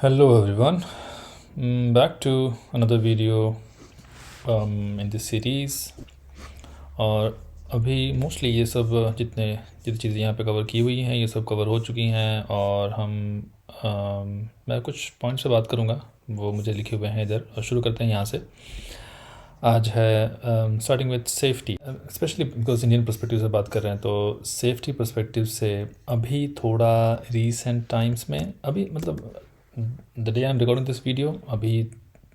Hello everyone, back to another video in this series। और अभी mostly ये सब जितनी चीज़ें यहाँ पे कवर की हुई हैं ये सब कवर हो चुकी हैं और मैं कुछ पॉइंट से बात करूँगा, वो मुझे लिखे हुए हैं इधर। और शुरू करते हैं यहाँ से। आज है starting with safety, specially because Indian perspective से बात कर रहे हैं, तो सेफ्टी पर्सपेक्टिव से अभी थोड़ा रीसेंट टाइम्स में, अभी मतलब the day I am recording this video, अभी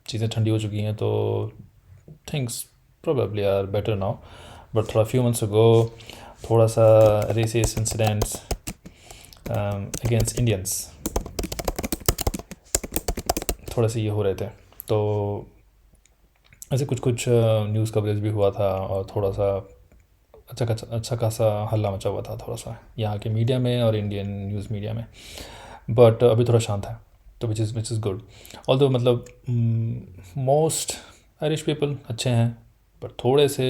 चीज़ें ठंडी हो चुकी हैं तो things probably are better now. But थोड़ा फ्यू मंथ्स अगो थोड़ा सा रेसिस्ट इंसिडेंट्स अगेंस्ट इंडियंस थोड़े से ये हो रहे थे, तो ऐसे कुछ न्यूज़ कवरेज भी हुआ था और थोड़ा सा अच्छा खासा हल्ला मचा हुआ था थोड़ा सा यहाँ के मीडिया में और इंडियन न्यूज़ मीडिया में। बट अभी थोड़ा शांत है, तो विच इज़ गुड। ऑल्दो मतलब मोस्ट आयरिश पीपल अच्छे हैं, बट थोड़े से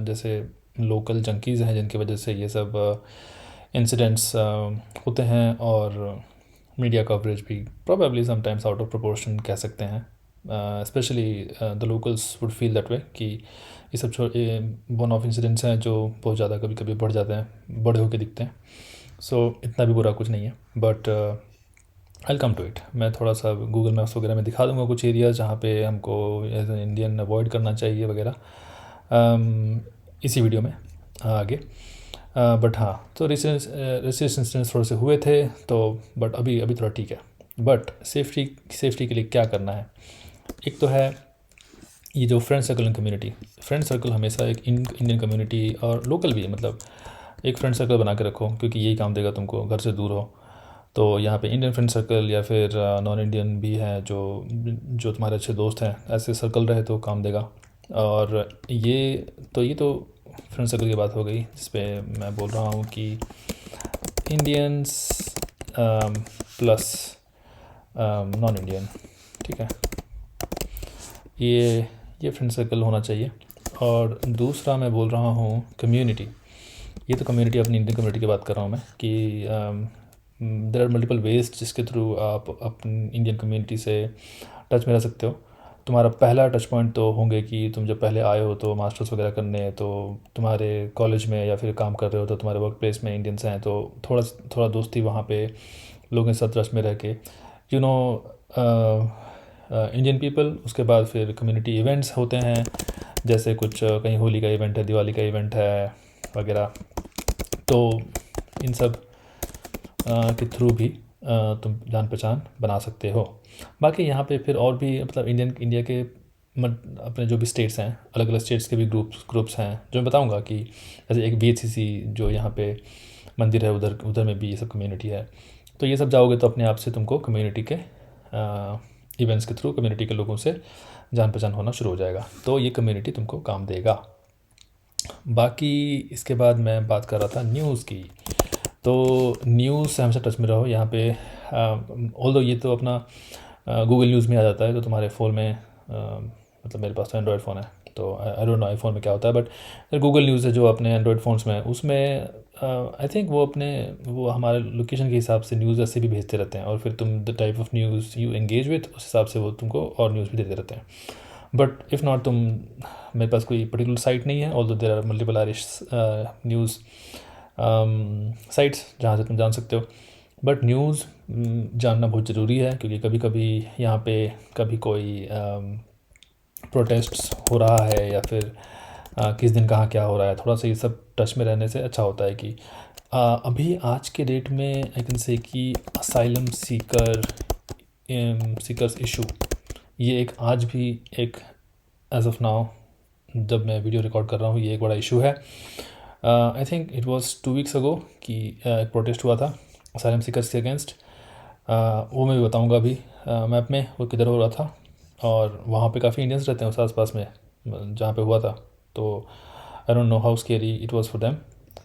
जैसे लोकल जंकीज़ हैं जिनकी वजह से ये सब इंसिडेंट्स होते हैं, और मीडिया कवरेज भी probably sometimes out of proportion कह सकते हैं। Specially the locals would feel that way कि ये सब वन ऑफ इंसिडेंट्स हैं जो बहुत ज़्यादा कभी कभी बढ़ जाते हैं, बड़े होके दिखते हैं। सो इतना भी बुरा कुछ नहीं है, but I come to it. मैं थोड़ा सा गूगल मैप्स वगैरह में दिखा दूंगा कुछ एरियाज़ जहाँ पे हमको एज एन इंडियन अवॉइड करना चाहिए वगैरह इसी वीडियो में आगे। बट हाँ, तो रेसिस्ट इंसिडेंट्स थोड़े से हुए थे, तो बट अभी अभी थोड़ा ठीक है। बट सेफ्टी के लिए क्या करना है, एक तो है ये जो friend circle and community. Friend circle हमेशा एक इंडियन कम्युनिटी और लोकल भी, मतलब एक फ्रेंड सर्कल बना के रखो, क्योंकि यही काम देगा तुमको घर से दूर हो। तो यहाँ पे इंडियन फ्रेंड सर्कल या फिर नॉन इंडियन भी हैं जो तुम्हारे अच्छे दोस्त हैं, ऐसे सर्कल रहे तो काम देगा। और ये तो फ्रेंड सर्कल की बात हो गई, जिस पे मैं बोल रहा हूँ कि इंडियंस प्लस नॉन इंडियन, ठीक है, ये फ्रेंड सर्कल होना चाहिए। और दूसरा मैं बोल रहा हूँ कम्युनिटी। ये तो कम्युनिटी, अपनी इंडियन कम्युनिटी की बात कर रहा हूँ मैं, कि देर आर मल्टीपल वेज जिसके थ्रू आप अपनी इंडियन कम्युनिटी से टच में रह सकते हो। तुम्हारा पहला टच पॉइंट तो होंगे कि तुम जब पहले आए हो तो मास्टर्स वगैरह करने, तो तुम्हारे कॉलेज में या फिर काम कर रहे हो तो तुम्हारे वर्क प्लेस में इंडियंस हैं, तो थोड़ा दोस्ती वहाँ पे लोगों के साथ टच में रह के यू नो इंडियन पीपल। उसके बाद फिर कम्युनिटी इवेंट्स होते हैं, जैसे कुछ कहीं होली का इवेंट है, दिवाली का इवेंट है वगैरह, तो इन सब के थ्रू भी तुम जान पहचान बना सकते हो। बाकी यहाँ पे फिर और भी, मतलब इंडिया के अपने जो भी स्टेट्स हैं, अलग अलग स्टेट्स के भी ग्रुप्स हैं, जो मैं बताऊँगा कि जैसे एक BHCC जो यहाँ पे मंदिर है, उधर में भी ये सब कम्युनिटी है। तो ये सब जाओगे तो अपने आप से तुमको कम्युनिटी के इवेंट्स के थ्रू कम्युनिटी के लोगों से जान पहचान होना शुरू हो जाएगा, तो ये कम्युनिटी तुमको काम देगा। बाकी इसके बाद मैं बात कर रहा था न्यूज़ की, तो न्यूज़ से हमेशा टच में रहो। यहाँ पे ऑल्दो ये तो अपना गूगल न्यूज़ में आ जाता है, तो तुम्हारे फ़ोन में मतलब मेरे पास तो एंड्रॉयड फ़ोन है, तो आई डोंट नो आईफोन में क्या होता है, बट गूगल न्यूज़ है जो अपने एंड्रॉयड फ़ोन्स में, उसमें आई थिंक वो हमारे लोकेशन के हिसाब से न्यूज़ ऐसे भी भेजते रहते हैं, और फिर तुम the type of news you engage with उस हिसाब से वो तुमको और न्यूज़ भी देते रहते हैं। बट इफ़ नॉट, मेरे पास कोई पर्टिकुलर साइट नहीं है, although there are multiple Irish news sites जहाँ से तुम जान सकते हो। बट न्यूज़ जानना बहुत ज़रूरी है, क्योंकि कभी कभी यहाँ पे कभी कोई प्रोटेस्ट्स हो रहा है, या फिर किस दिन कहाँ क्या हो रहा है, थोड़ा सा ये सब टच में रहने से अच्छा होता है कि अभी आज के डेट में आई कैन से कि असाइलम सीकर्स इशू, ये एक आज भी एक एज ऑफ नाउ जब मैं वीडियो रिकॉर्ड कर रहा हूँ ये एक बड़ा इशू है। I think it was 2 weeks ago कि एक प्रोटेस्ट हुआ था असाइलम सीकर्स के अगेंस्ट। वो मैं भी बताऊँगा अभी मैप में वो किधर हो रहा था, और वहाँ पे काफ़ी इंडियंस रहते हैं उस आस-पास में जहाँ पे हुआ था, तो I don't know how scary it was for them.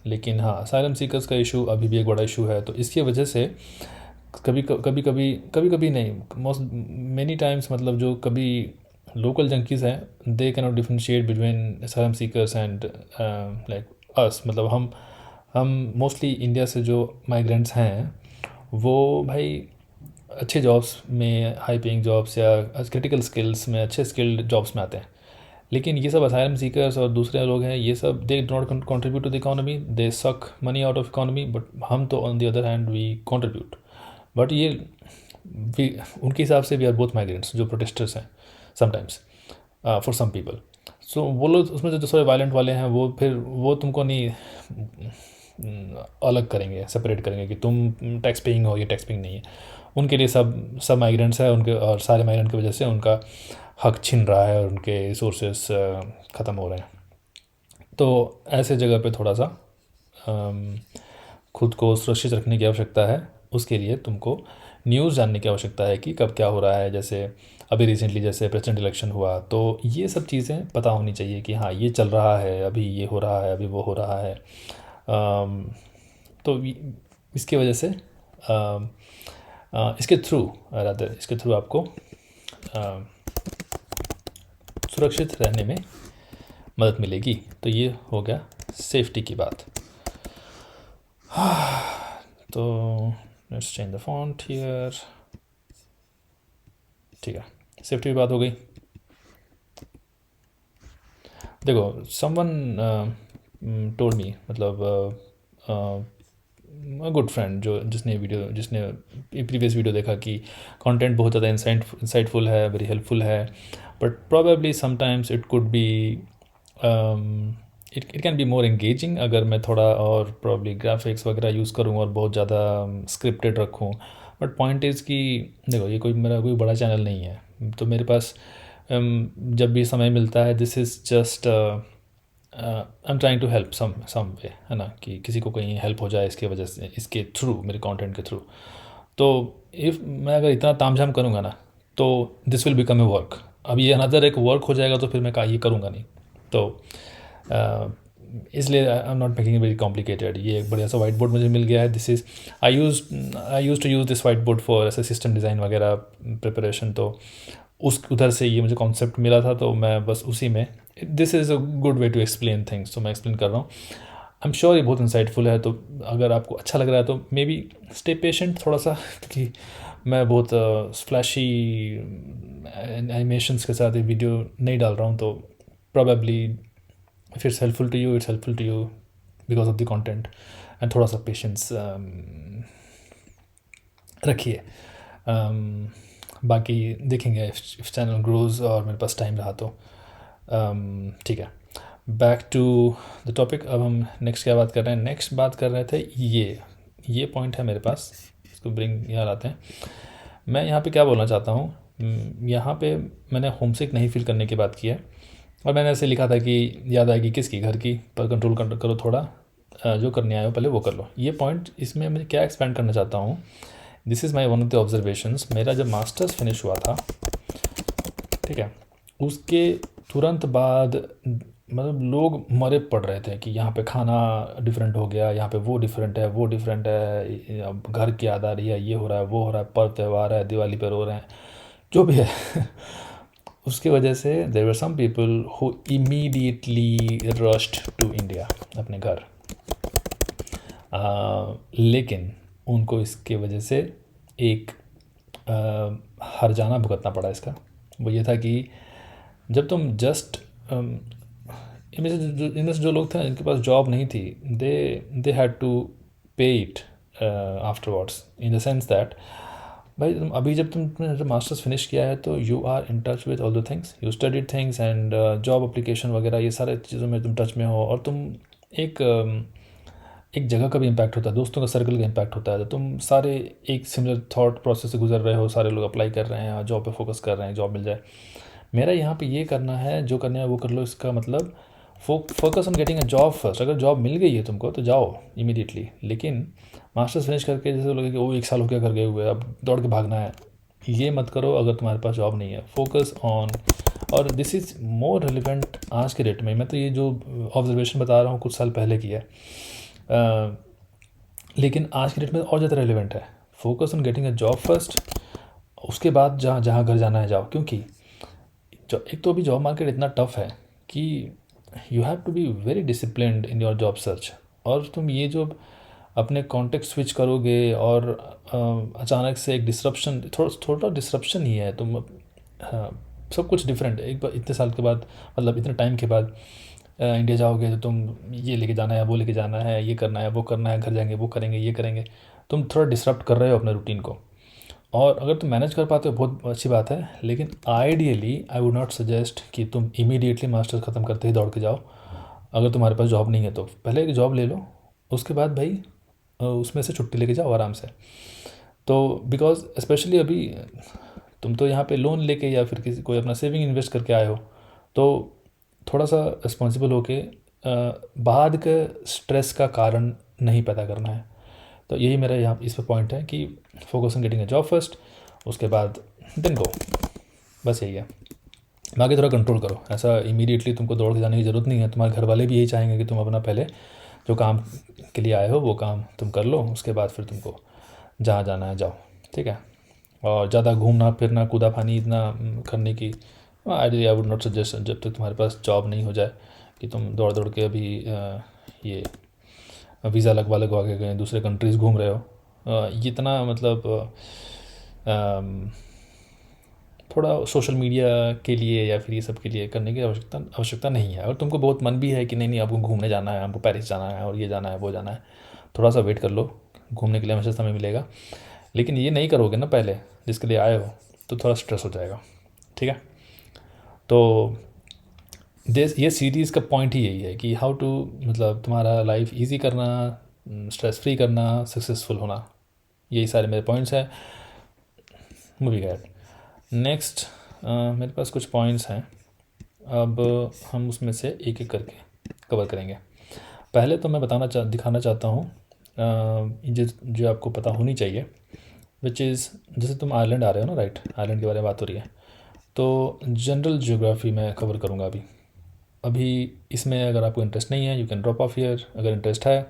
लेकिन हाँ, असाइलम सीकर्स का इशू अभी भी एक बड़ा इशू है, तो इसकी वजह से कभी कभी नहीं, मोस्ट मेनी टाइम्स, मतलब जो कभी लोकल जंकीज़ हैं they can not differentiate between asylum seekers and like us. मतलब हम मोस्टली इंडिया से जो माइग्रेंट्स हैं वो भाई अच्छे जॉब्स में, हाई पेइंग जॉब्स या क्रिटिकल स्किल्स में, अच्छे स्किल्ड जॉब्स में आते हैं। लेकिन ये सब असाइलम सीकर्स और दूसरे लोग हैं, ये सब they do not contribute to the economy, they suck money out of economy, but हम तो on the other hand we contribute. But ये उनके हिसाब से वी आर बोथ माइग्रेंट्स, जो प्रोटेस्टर्स हैं sometimes for some people. So वो लोग उसमें जो थोड़े वायलेंट वाले हैं, वो फिर वो तुमको नहीं अलग करेंगे, सेपरेट करेंगे कि तुम टैक्स पेइंग हो, ये टैक्स पेइंग नहीं है। उनके लिए सब माइग्रेंट्स है उनके, और सारे माइग्रेंट की वजह से उनका हक छिन रहा है और उनके रिसोर्सेस ख़त्म हो रहे हैं। तो ऐसे जगह पे थोड़ा सा खुद को सुरक्षित रखने की आवश्यकता है। उसके लिए तुमको न्यूज़ जानने की आवश्यकता है कि कब क्या हो रहा है। जैसे अभी रिसेंटली जैसे प्रेसिडेंट इलेक्शन हुआ, तो ये सब चीज़ें पता होनी चाहिए कि हाँ ये चल रहा है, अभी ये हो रहा है, अभी वो हो रहा है। तो इसकी वजह से इसके थ्रू आपको सुरक्षित रहने में मदद मिलेगी। तो ये हो गया सेफ्टी की बात। तो let's change the font here. ठीक है, सेफ्टी की बात हो गई। देखो समवन टोल्ड मी, मतलब गुड फ्रेंड जिसने प्रीवियस वीडियो देखा कि कंटेंट बहुत ज़्यादा इंसाइटफुल है, वेरी हेल्पफुल है, but probably sometimes it could be it can be more engaging अगर मैं थोड़ा और प्रॉब्ली ग्राफिक्स वगैरह यूज़ करूँ और बहुत ज़्यादा स्क्रिप्टेड रखूँ। बट पॉइंट इज़ कि देखो ये मेरा कोई बड़ा चैनल नहीं है, तो मेरे पास जब भी समय मिलता है, this is just I am trying to help some way, है ना, कि किसी को कहीं हेल्प हो जाए इसके वजह से, इसके थ्रू, मेरे कंटेंट के थ्रू। तो इफ़ मैं अगर इतना तामझाम करूँगा ना, तो this will become a work. अब ये अनदर एक वर्क हो जाएगा, तो फिर मैं ये करूँगा नहीं। तो इसलिए I am not making very complicated. ये एक बढ़िया सा वाइट बोर्ड मुझे मिल गया है। This is I use to use this white board for ऐसे सिस्टम डिज़ाइन वगैरह प्रिपरेशन। तो उधर से ये मुझे कॉन्सेप्ट मिला था, तो मैं बस उसी में, this is a good way to explain things, तो मैं एक्सप्लेन कर रहा हूँ। आई एम श्योर ये बहुत इंसाइटफुल है, तो अगर आपको अच्छा लग रहा है तो मे बी स्टे पेशेंट थोड़ा सा, क्योंकि मैं बहुत फ्लैशी एनिमेशंस के साथ ये वीडियो नहीं डाल रहा हूँ। तो probably if it's helpful to you, it's helpful to you because of the content, and थोड़ा सा पेशेंस रखिए। बाकी देखेंगे इफ चैनल ग्रोज और मेरे पास टाइम रहा तो। ठीक है, बैक टू द टॉपिक। अब हम नेक्स्ट क्या बात कर रहे हैं? नेक्स्ट बात कर रहे थे ये पॉइंट है मेरे पास, इसको ब्रिंग यहाँ लाते हैं। मैं यहाँ पे क्या बोलना चाहता हूँ, यहाँ पे मैंने होमसिक नहीं फील करने की बात की है, और मैंने ऐसे लिखा था कि याद आएगी किसकी, घर की, पर कंट्रोल करो थोड़ा, जो करने आए हो पहले वो कर लो। ये पॉइंट, इसमें मैं क्या एक्सपेंड करना चाहता हूँ, this is my one of the observations. मेरा जब मास्टर्स फिनिश हुआ था, ठीक है, उसके तुरंत बाद मतलब लोग मरे पड़ रहे थे कि यहाँ पे खाना डिफरेंट हो गया, यहाँ पे वो डिफरेंट है, वो डिफरेंट है, अब घर की याद आ रही है, ये हो रहा है, वो हो रहा है, पर्व त्यौहार है, दिवाली पर रो रहे हैं, जो भी है। उसकी वजह से there were some people who immediately rushed to India, अपने घर। लेकिन उनको इसके वजह से एक हर्जाना भुगतना पड़ा इसका। वो ये था कि जब तुम जस्ट इनमें से जो लोग थे जिनके पास जॉब नहीं थी, they had to pay it afterwards, in the sense that भाई अभी जब तुमने मास्टर्स फिनिश किया है, तो you are in touch with all the things, you studied things and job application वगैरह, ये सारे चीज़ों में तुम टच में हो, और तुम एक जगह का भी इम्पैक्ट होता है, दोस्तों का सर्कल का इम्पैक्ट होता है। तो तुम सारे एक सिमिलर थॉट प्रोसेस से गुजर रहे हो, सारे लोग अप्लाई कर रहे हैं, जॉब पे फोकस कर रहे हैं, जॉब मिल जाए। मेरा यहाँ पे ये करना है, जो करना है वो कर लो। इसका मतलब focus on getting a job first. अगर जॉब मिल गई है तुमको तो जाओ इमीडिएटली, लेकिन मास्टर्स फिनिश करके जैसे लगे कि वो 1 साल हो गया घर गए हुए, अब दौड़ के भागना है, ये मत करो अगर तुम्हारे पास जॉब नहीं है। फोकस ऑन, और दिस इज़ मोर रिलेवेंट आज के डेट में। मैं तो ये जो ऑब्जर्वेशन बता रहा हूँ कुछ साल पहले की है, लेकिन आज के डेट में और ज़्यादा रेलिवेंट है। Focus on getting a job first, उसके बाद जहाँ घर जाना है जाओ, क्योंकि एक तो अभी जॉब मार्केट इतना टफ है कि you have to be very disciplined in your job search. और तुम ये जो अपने कॉन्टेक्स्ट स्विच करोगे और अचानक से एक डिसरप्शन, थोड़ा डिसरप्शन ही है तुम। हाँ, सब कुछ डिफरेंट है। एक बार इतने साल के बाद, मतलब इतने टाइम के बाद इंडिया जाओगे तो तुम ये लेके जाना है, वो लेके जाना है, ये करना है, वो करना है, घर जाएंगे वो करेंगे, ये करेंगे। तुम थोड़ा डिसरप्ट कर रहे हो अपने रूटीन को। और अगर तुम मैनेज कर पाते हो बहुत अच्छी बात है, लेकिन ideally I would not suggest कि तुम इमीडिएटली मास्टर्स ख़त्म करते ही दौड़ के जाओ। अगर तुम्हारे पास जॉब नहीं है तो पहले एक जॉब ले लो, उसके बाद भाई उसमें से छुट्टी लेके जाओ आराम से। तो बिकॉज स्पेशली अभी तुम तो यहाँ पे लोन लेके या फिर किसी कोई अपना सेविंग इन्वेस्ट करके आए हो, तो थोड़ा सा रिस्पॉन्सिबल होके बाद के स्ट्रेस का कारण नहीं पैदा करना है। तो यही मेरा यहाँ इस पर पॉइंट है कि focus on getting a job first, उसके बाद देन गो। बस यही है। बाकी थोड़ा कंट्रोल करो। ऐसा इमीडिएटली तुमको दौड़ के जाने की ज़रूरत नहीं है। तुम्हारे घर वाले भी यही चाहेंगे कि तुम अपना पहले जो काम के लिए आए हो वो काम तुम कर लो, उसके बाद फिर तुमको जहाँ जाना है जाओ, ठीक है। और ज़्यादा घूमना फिरना कूदा फानी इतना करने की आई वुड नॉट सजेस्ट, जब तक तुम्हारे पास जॉब नहीं हो जाए कि तुम दौड़ दौड़ के अभी ये वीज़ा लगवा के गए दूसरे कंट्रीज़ घूम रहे हो। ये इतना मतलब थोड़ा सोशल मीडिया के लिए या फिर ये सब के लिए करने की आवश्यकता नहीं है। अगर तुमको बहुत मन भी है कि नहीं आपको घूमने जाना है, हमको पेरिस जाना है और ये जाना है वो जाना है, थोड़ा सा वेट कर लो, घूमने के लिए हमेशा समय मिलेगा। लेकिन ये नहीं करोगे ना पहले जिसके लिए आए हो, तो थोड़ा स्ट्रेस हो जाएगा, ठीक है। तो ये सीरीज़ का पॉइंट ही यही है कि हाउ टू, मतलब तुम्हारा लाइफ इजी करना, स्ट्रेस फ्री करना, सक्सेसफुल होना, यही सारे मेरे पॉइंट्स हैं। मूवी गाइड नेक्स्ट, मेरे पास कुछ पॉइंट्स हैं, अब हम उसमें से एक एक करके कवर करेंगे। पहले तो मैं दिखाना चाहता हूँ जो आपको पता होनी चाहिए, विच इज़, जैसे तुम आयरलैंड आ रहे हो ना, राइट, आयरलैंड के बारे में बात हो रही है, तो जनरल ज्योग्राफी मैं कवर करूँगा अभी इसमें। अगर आपको इंटरेस्ट नहीं है you can drop of here, अगर इंटरेस्ट है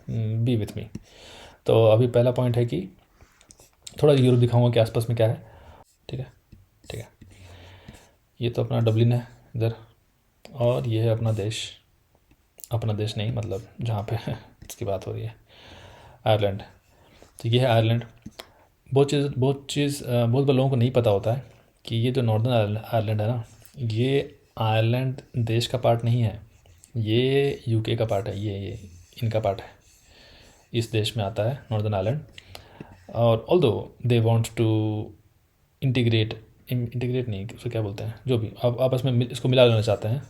बी विथ मी। तो अभी पहला पॉइंट है कि थोड़ा यूरोप दिखाऊंगा कि आसपास में क्या है, ठीक है, ठीक है। ये तो अपना डबलिन है इधर, और ये है अपना देश नहीं, मतलब जहाँ पे इसकी बात हो रही है, आयरलैंड। तो ये है आयरलैंड। बहुत बार लोगों को नहीं पता होता है कि ये जो नॉर्दर्न आयरलैंड है ना, ये आयरलैंड देश का पार्ट नहीं है, ये यूके का पार्ट है, ये इनका पार्ट है, इस देश में आता है नॉर्दर्न आयरलैंड। और although they want to integrate नहीं, उसको क्या बोलते हैं, जो भी अब आपस में इसको मिला लेना चाहते हैं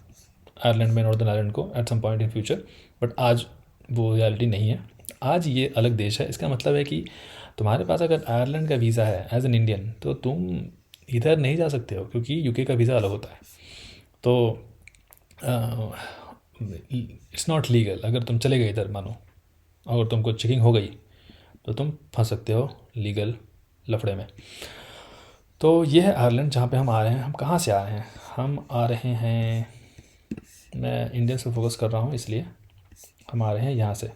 आयरलैंड में नॉर्दर्न आयरलैंड को at some point in future, but आज वो रियलिटी नहीं है। आज ये अलग देश है। इसका मतलब है कि तुम्हारे पास अगर आयरलैंड का वीज़ा है एज एन इंडियन, तो तुम इधर नहीं जा सकते हो, क्योंकि यूके का वीज़ा अलग होता है। तो इट्स नॉट लीगल। अगर तुम चले गए इधर, मानो अगर तुमको चेकिंग हो गई, तो तुम फंस सकते हो लीगल लफड़े में। तो ये है आयरलैंड जहाँ पे हम आ रहे हैं। हम कहाँ से आ रहे हैं? हम आ रहे हैं, मैं इंडिया से फोकस कर रहा हूँ इसलिए, हम आ रहे हैं यहाँ से।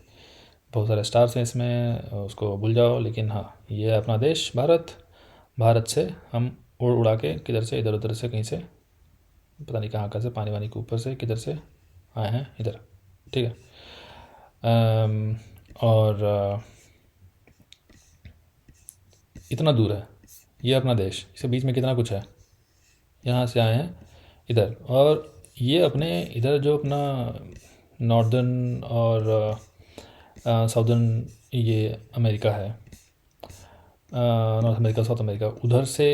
बहुत सारे स्टार्स हैं इसमें, उसको भूल जाओ, लेकिन हाँ, ये है अपना देश भारत। भारत से हम उड़ा के किधर से, इधर उधर से कहीं से, पता नहीं कहाँ से, पानी वानी के ऊपर से किधर से आए हैं इधर, ठीक है। और इतना दूर है ये अपना देश, इसके बीच में कितना कुछ है। यहाँ से आए हैं इधर, और ये अपने इधर जो अपना नॉर्दर्न और साउदर्न ये अमेरिका है, नॉर्थ अमेरिका साउथ अमेरिका, उधर से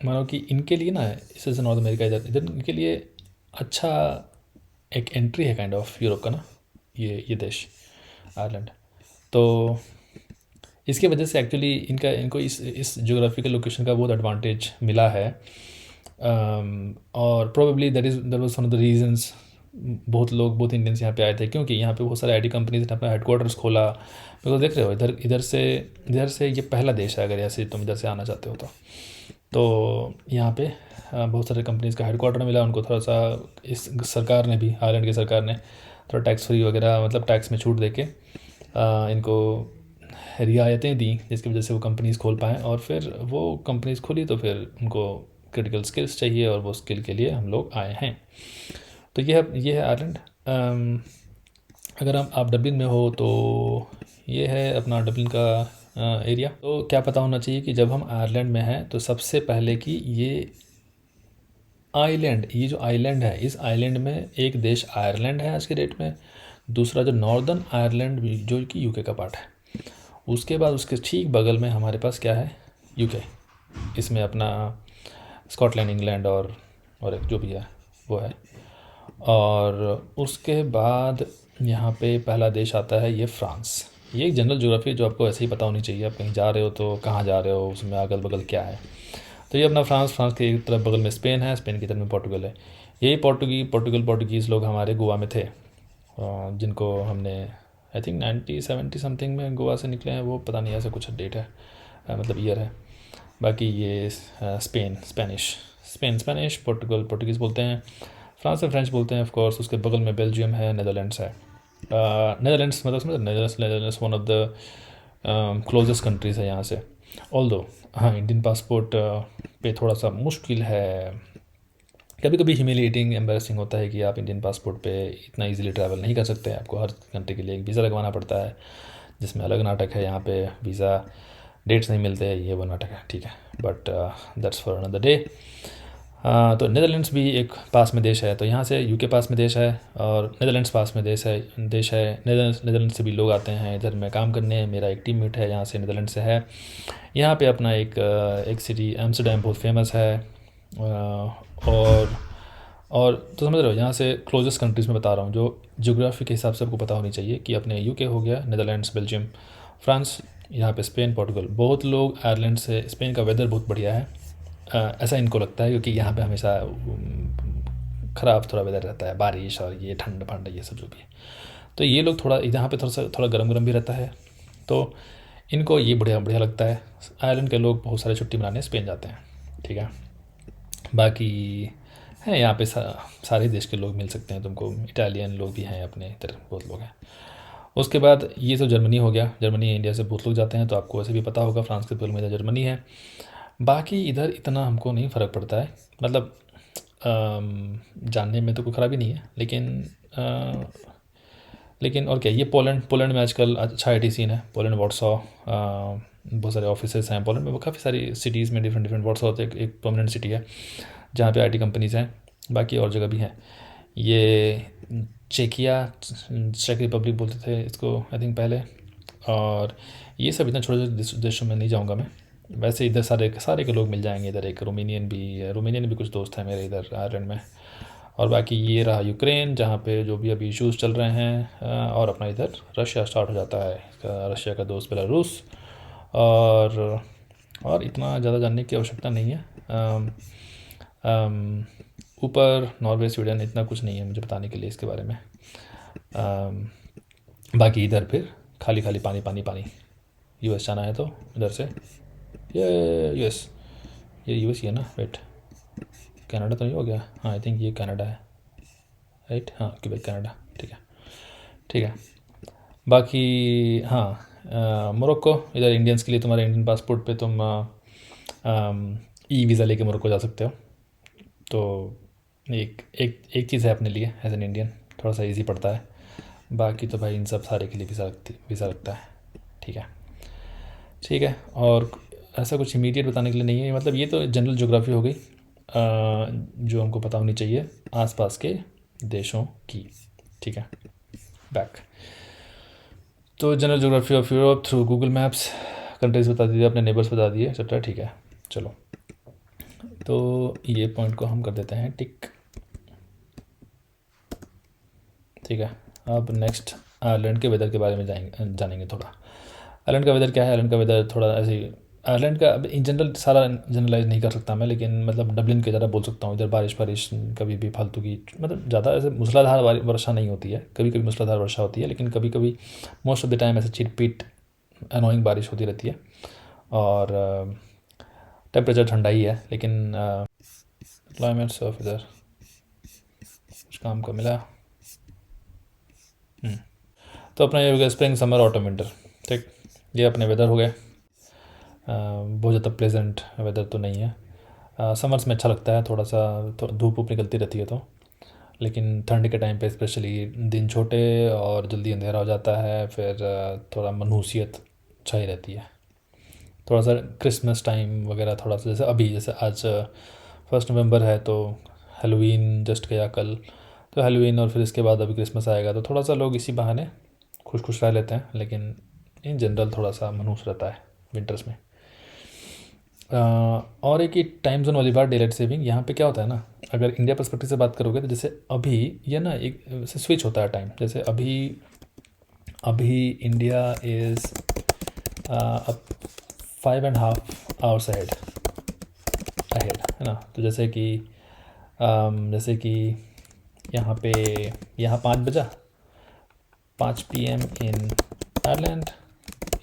मानो कि इनके लिए ना, इससे नॉर्थ अमेरिका इधर इधर इनके लिए अच्छा एक एंट्री है काइंड ऑफ यूरोप का ना, ये देश आयरलैंड। तो इसके वजह से एक्चुअली इनको इस जोग्राफिकल लोकेशन का बहुत एडवांटेज मिला है। और probably that was one of the reasons बहुत इंडियंस यहाँ पे आए थे, क्योंकि यहाँ पे बहुत सारे आईटी कंपनीज ने अपना हेडक्वार्टर्स खोला। बिकॉज देख रहे हो इधर से ये पहला देश है, अगर ऐसे तुम इधर से आना चाहते हो तो यहाँ पे बहुत सारे कंपनीज़ का हेडक्वार्टर मिला उनको। थोड़ा सा इस सरकार ने भी, आयरलैंड की सरकार ने थोड़ा टैक्स फ्री वगैरह, मतलब टैक्स में छूट देके इनको रियायतें दी, जिसकी वजह से वो कंपनीज़ खोल पाएँ। और फिर वो कंपनीज़ खोली तो फिर उनको क्रिटिकल स्किल्स चाहिए, और वो स्किल के लिए हम लोग आए हैं। तो ये है आयरलैंड। अगर आप डब्लिन में हो तो ये है अपना डब्लिन का एरिया। तो क्या पता होना चाहिए कि जब हम आयरलैंड में हैं तो सबसे पहले कि ये जो आइलैंड है, इस आइलैंड में एक देश आयरलैंड है आज के डेट में, दूसरा जो नॉर्दर्न आयरलैंड जो कि यूके का पार्ट है, उसके बाद उसके ठीक बगल में हमारे पास क्या है, यूके। इसमें अपना स्कॉटलैंड, इंग्लैंड और एक जो भी है वो है। और उसके बाद यहाँ पे पहला देश आता है ये फ्रांस। ये एक जनरल ज्योग्राफी जो आपको ऐसे ही पता होनी चाहिए। आप कहीं जा रहे हो तो कहाँ जा रहे हो, उसमें अगल बगल क्या है। तो ये अपना फ्रांस के एक तरफ बगल में स्पेन है, स्पेन की तरफ में पोर्टुगल है। यही पोर्टुगीज़ लोग हमारे गोवा में थे, जिनको हमने आई थिंक 1970 समथिंग में गोवा से निकले हैं। वो पता नहीं, ऐसा कुछ डेट है, मतलब ईयर है। बाकी ये स्पेनिश, पोर्टुगीज़ बोलते हैं, फ्रांस में फ्रेंच बोलते हैं ऑफ कोर्स। उसके बगल में बेल्जियम है, नेदरलैंड्स है। Netherlands one of the closest countries है यहाँ से। ऑल्दो हाँ, इंडियन पासपोर्ट पे थोड़ा सा मुश्किल है, कभी कभी ह्यूमिलेटिंग, एम्बैरेसिंग होता है कि आप इंडियन पासपोर्ट पे इतना इजीली ट्रैवल नहीं कर सकते। आपको हर कंट्री के लिए एक वीज़ा लगवाना पड़ता है, जिसमें अलग नाटक है। यहाँ पे वीज़ा डेट्स नहीं मिलते, ये वो नाटक है, ठीक है। But that's for another day. तो नेदरलैंड्स भी एक पास में देश है। तो यहाँ से यूके पास में देश है और नेदरलैंड्स पास में देश है। नेदरलैंड्स से भी लोग आते हैं इधर में काम करने। मेरा एक टीममेट है यहाँ से, नेदरलैंड से है। यहाँ पे अपना एक सिटी एम्स्टर्डम बहुत फेमस है। और तो समझ रहे हो, यहाँ से क्लोजेस्ट कंट्रीज़ में बता रहा हूँ जो ज्योग्राफी के हिसाब से आपको पता होनी चाहिए कि अपने यूके हो गया, नेदरलैंड्स, बेल्जियम, फ्रांस, यहाँ पे स्पेन, पोर्टुगल। बहुत लोग आयरलैंड से, स्पेन का वेदर बहुत बढ़िया है, ऐसा इनको लगता है, क्योंकि यहाँ पे हमेशा ख़राब थोड़ा वेदर रहता है, बारिश और ये ठंड फंड ये सब जो भी है। तो ये लोग थोड़ा यहाँ पे थोड़ा गर्म गर्म भी रहता है, तो इनको ये बढ़िया बढ़िया लगता है। आयरलैंड के लोग बहुत सारे छुट्टी मनाने स्पेन जाते हैं, ठीक है। बाकी है यहाँ पे सारे देश के लोग मिल सकते हैं तुमको। इटालियन लोग भी हैं अपने इधर, बहुत लोग हैं। उसके बाद ये सब जर्मनी हो गया। जर्मनी इंडिया से बहुत लोग जाते हैं, तो आपको वैसे भी पता होगा फ्रांस के बगल में इधर जर्मनी है। बाकी इधर इतना हमको नहीं फ़र्क पड़ता है, मतलब जानने में तो कोई ख़राबी नहीं है, लेकिन और क्या, ये पोलैंड में आजकल अच्छा आई टी सीन है। पोलैंड, वार्सो, बहुत सारे ऑफिसेस हैं पोलैंड में, वो काफ़ी सारी सिटीज़ में डिफरेंट वार्सो होते हैं, एक परमानेंट सिटी है जहाँ पे आईटी कंपनीज़ हैं। बाकी और जगह भी हैं। ये चेक रिपब्लिक बोलते थे इसको आई थिंक पहले। और ये सब इतना छोटे छोटे देशों में नहीं जाऊँगा मैं। वैसे इधर सारे के लोग मिल जाएंगे। इधर एक रोमेनियन भी कुछ दोस्त हैं मेरे इधर आयरलैंड में। और बाकी ये रहा यूक्रेन, जहाँ पे जो भी अभी इश्यूज़ चल रहे हैं। और अपना इधर रशिया स्टार्ट हो जाता है, रशिया का दोस्त बेलारूस। और इतना ज़्यादा जानने की आवश्यकता नहीं है। ऊपर नॉर्वे, स्वीडन, इतना कुछ नहीं है मुझे बताने के लिए इसके बारे में। बाकी इधर फिर खाली खाली पानी। यूएस जाना है तो इधर से ये यूएस ही है ना, वेट, कनाडा तो नहीं हो गया? हाँ, आई थिंक ये कनाडा है, राइट? हाँ, क्यूबेक कनाडा, ठीक है। बाकी हाँ, मोरक्को, इधर इंडियंस के लिए तुम्हारे इंडियन पासपोर्ट पे तुम ई वीज़ा लेके मोरक्को जा सकते हो। तो एक चीज़ है अपने लिए एज एन इंडियन, थोड़ा सा इजी पड़ता है। बाकी तो भाई इन सब सारे के लिए वीज़ा लगता है, ठीक है। और ऐसा कुछ इमीडिएट बताने के लिए नहीं है, मतलब ये तो जनरल ज्योग्राफी हो गई जो हमको पता होनी चाहिए आसपास के देशों की, ठीक है। बैक तो general geography of Europe through Google maps, countries बता दीजिए, अपने नेबर्स बता दिए, एक्सेट्रा, ठीक है। चलो, तो ये पॉइंट को हम कर देते हैं टिक, ठीक है। अब नेक्स्ट आयरलैंड के वेदर के बारे में जानेंगे थोड़ा। आयरलैंड का वेदर क्या है? आयरलैंड का वेदर थोड़ा ऐसे, आयरलैंड का अब इन जनरल सारा जनरलाइज नहीं कर सकता मैं, लेकिन मतलब डबलिन की तरह बोल सकता हूँ। इधर बारिश कभी भी फालतू की, मतलब ज़्यादा ऐसे मूसलाधार वर्षा नहीं होती है। कभी कभी मूसलाधार वर्षा होती है, लेकिन कभी कभी मोस्ट ऑफ द टाइम ऐसे चिटपिट अनोइंग बारिश होती रहती है। और टेम्परेचर ठंडा ही है, लेकिन क्लाइमेट्स ऑफ इधर कुछ काम का मिला। तो अपना ये हो गया स्प्रिंग, समर, ऑटम, विंटर, ठीक। ये अपने वेदर हो गए। बहुत ज़्यादा प्लेजेंट वेदर तो नहीं है। समर्स में अच्छा लगता है, थोड़ा सा धूप निकलती रहती है तो, लेकिन ठंड के टाइम पे स्पेशली दिन छोटे और जल्दी अंधेरा हो जाता है, फिर थोड़ा मनहूसियत छाई रहती है। थोड़ा सा क्रिसमस टाइम वगैरह थोड़ा सा, जैसे अभी जैसे आज 1 नवंबर है तो हेलोवीन जस्ट गया कल, तो हेलोवीन और फिर इसके बाद अभी क्रिसमस आएगा, तो थोड़ा सा लोग इसी बहाने खुश खुश रह लेते हैं, लेकिन इन जनरल थोड़ा सा मनहूस रहता है विंटर्स में। और एक ही टाइम जोन वाली बात, डे लाइट सेविंग, यहाँ पे क्या होता है ना, अगर इंडिया पर्सपेक्टिव से बात करोगे तो जैसे अभी ये ना एक से स्विच होता है टाइम, जैसे अभी अभी India is 5.5 hours ahead ahead, है ना। तो जैसे कि यहाँ पे यहाँ 5 बजा, 5 PM in Ireland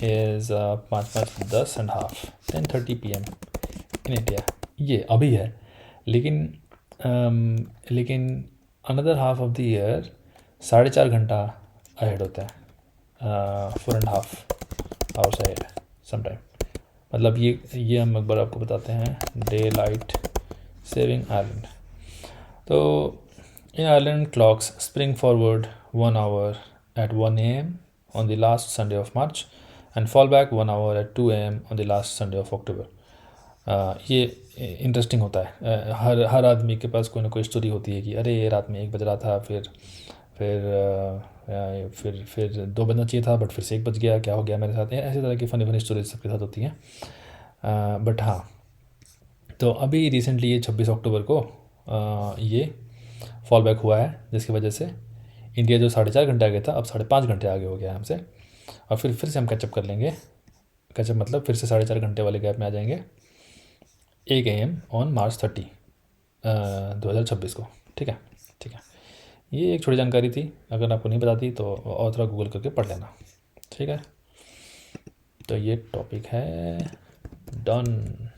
is 5 5 10 and 1/2 10:30 PM in India. ये अभी है, लेकिन another half of the year 4.5 घंटा अहेड होता है, 4.5 hours अहेड समटाइम। मतलब ये हम एक बार आपको बताते हैं, डे लाइट सेविंग आयरलैंड। तो in Ireland clocks spring forward 1 hour at 1 AM on the last Sunday of March and fall back 1 hour at 2 AM on the last Sunday of October। ये interesting होता है। हर आदमी के पास कोई ना कोई story होती है कि अरे ये रात में 1 बज रहा था, फिर 2 बजना चाहिए था बट फिर से 1 बज गया, क्या हो गया मेरे साथ। ऐसे तरह की फ़नी फ़नी स्टोरीज सबके साथ होती हैं। बट हाँ, तो अभी रिसेंटली ये 26 अक्टूबर को ये फॉल बैक हुआ है, जिसकी वजह से इंडिया जो 4.5 घंटे आगे था अब 5.5 घंटे आगे हो गया हमसे, और फिर से हम कैचअप कर लेंगे। कैचअप मतलब फिर से 4.5 घंटे वाले गैप में आ जाएंगे 1 AM ऑन March 30, 2026 को। ठीक है। ये एक छोटी जानकारी थी, अगर आपको नहीं बताती तो और थोड़ा गूगल करके पढ़ लेना। ठीक है, तो ये टॉपिक है डन।